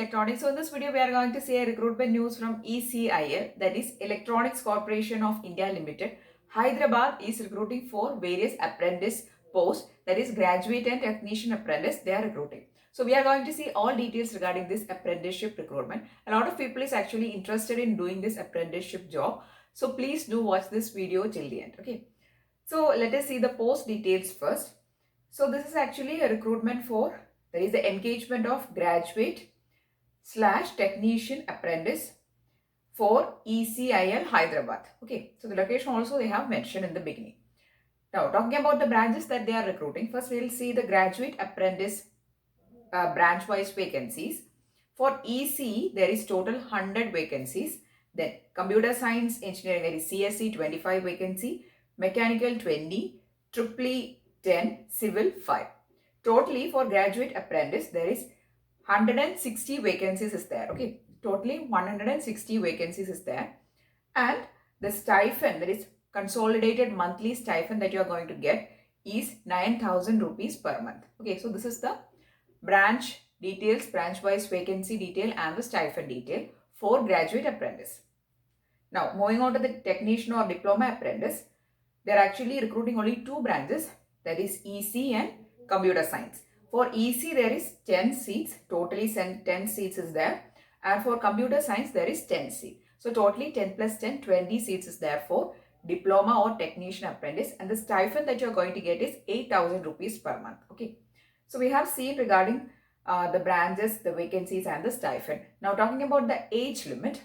Electronics. So in this video, we are going to see a recruitment news from ECIL, that is Electronics Corporation of India Limited. Hyderabad is recruiting for various apprentice posts, that is graduate and technician apprentice, they are recruiting. So we are going to see all details regarding this apprenticeship recruitment. A lot of people is actually interested in doing this apprenticeship job. So please do watch this video till the end. Okay. So let us see the post details first. So this is actually a recruitment for, there is the engagement of graduate / technician apprentice for ECIL Hyderabad. Okay, so the location also they have mentioned in the beginning. Now talking about the branches that they are recruiting, first we will see the graduate apprentice branch wise vacancies. For EC there is total 100 vacancies. Then computer science engineering, there is CSE 25 vacancy, mechanical 20, triple 10, civil 5. Totally for graduate apprentice there is 160 vacancies is there. Okay, totally 160 vacancies is there. And the stipend, that is consolidated monthly stipend that you are going to get is 9,000 rupees per month. Okay, so this is the branch details, branch wise vacancy detail and the stipend detail for graduate apprentice. Now moving on to the technician or diploma apprentice, they are actually recruiting only two branches, that is EC and computer science. For EC there is 10 seats, totally 10 seats is there, and for computer science there is 10 seats. So totally 10 plus 10, 20 seats is there for diploma or technician apprentice, and the stipend that you are going to get is 8,000 rupees per month. Okay, so we have seen regarding the branches, the vacancies and the stipend. Now talking about the age limit,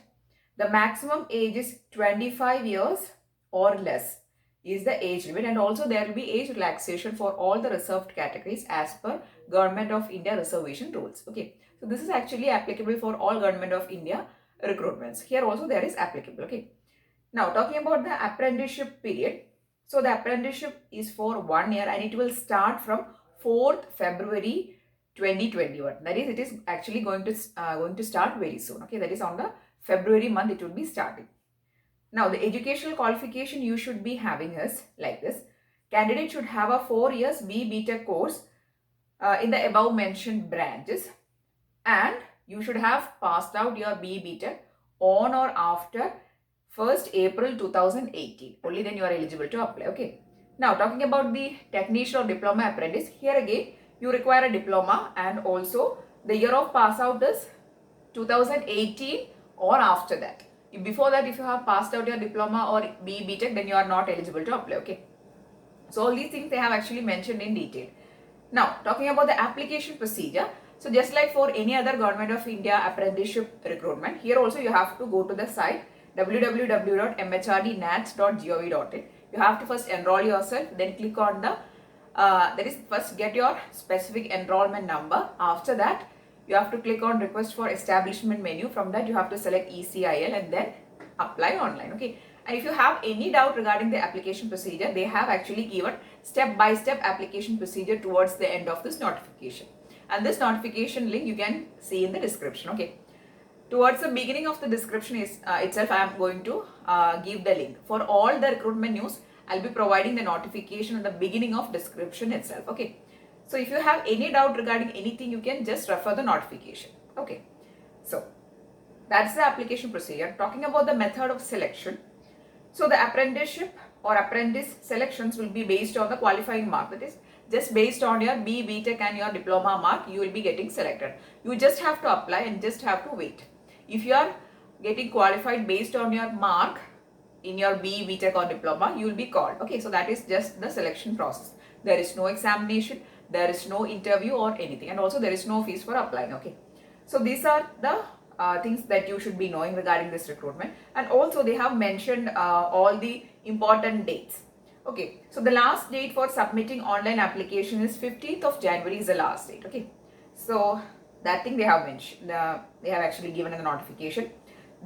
the maximum age is 25 years or less is the age limit, and also there will be age relaxation for all the reserved categories as per Government of India reservation rules. Okay, so this is actually applicable for all Government of India recruitments. Here also there is applicable. Okay, now talking about the apprenticeship period, so the apprenticeship is for 1 year and it will start from 4th February 2021. That is, it is actually going to start very soon. Okay, that is on the February month it will be starting. Now the educational qualification you should be having is like this. Candidate should have a 4 years B.Tech course in the above mentioned branches, and you should have passed out your B.Tech on or after 1st April 2018. Only then you are eligible to apply. Okay. Now talking about the technician or diploma apprentice, here again you require a diploma and also the year of pass out is 2018 or after that. Before that, if you have passed out your diploma or B.Tech, then you are not eligible to apply. Okay. So all these things they have actually mentioned in detail. Now talking about the application procedure. So just like for any other Government of India apprenticeship recruitment, here also you have to go to the site www.mhrdnats.gov.in. You have to first enroll yourself, then click on the that is first get your specific enrollment number. After that you have to click on request for establishment menu. From that you have to select ECIL and then apply online. Okay, and if you have any doubt regarding the application procedure, they have actually given step-by-step application procedure towards the end of this notification, and this notification link you can see in the description. Okay, towards the beginning of the description is itself I am going to give the link. For all the recruitment news I'll be providing the notification at the beginning of description itself. Okay, so if you have any doubt regarding anything, you can just refer the notification. Okay, so that's the application procedure. Talking about the method of selection, so the apprenticeship or apprentice selections will be based on the qualifying mark. That is just based on your B.Tech and your diploma mark, you will be getting selected. You just have to apply and just have to wait. If you are getting qualified based on your mark in your B.Tech or diploma, you will be called. Okay, so that is just the selection process. There is no examination, there is no interview or anything, and also there is no fees for applying. Okay, so these are the things that you should be knowing regarding this recruitment, and also they have mentioned all the important dates. Okay, so the last date for submitting online application is 15th of January is the last date. Okay, so that thing they have mentioned, they have actually given in the notification.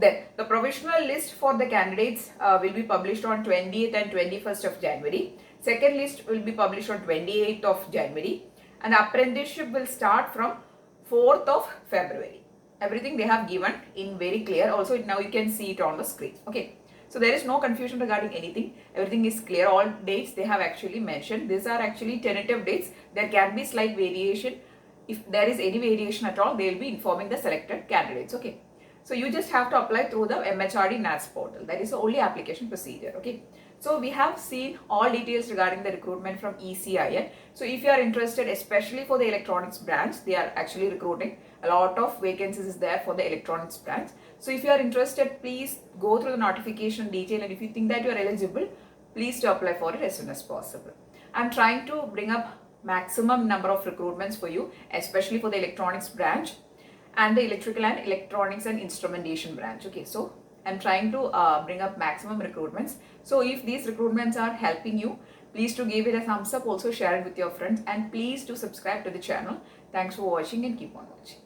Then the provisional list for the candidates will be published on 20th and 21st of January. Second list will be published on 28th of January, and the apprenticeship will start from 4th of February. Everything they have given in very clear. Also now you can see it on the screen. Okay, so there is no confusion regarding anything. Everything is clear. All dates they have actually mentioned. These are actually tentative dates. There can be slight variation if there is any variation at all, they will be informing the selected candidates. Okay. So you just have to apply through the MHRD NATS portal. That is the only application procedure. Okay. So we have seen all details regarding the recruitment from ECIL. So if you are interested, especially for the electronics branch, they are actually recruiting. A lot of vacancies is there for the electronics branch. So if you are interested, please go through the notification detail, and if you think that you are eligible, please to apply for it as soon as possible. I'm trying to bring up maximum number of recruitments for you, especially for the electronics branch and the electrical and electronics and instrumentation branch. Okay, so I'm trying to bring up maximum recruitments. So if these recruitments are helping you, please to give it a thumbs up, also share it with your friends, and please do subscribe to the channel. Thanks for watching and keep on watching.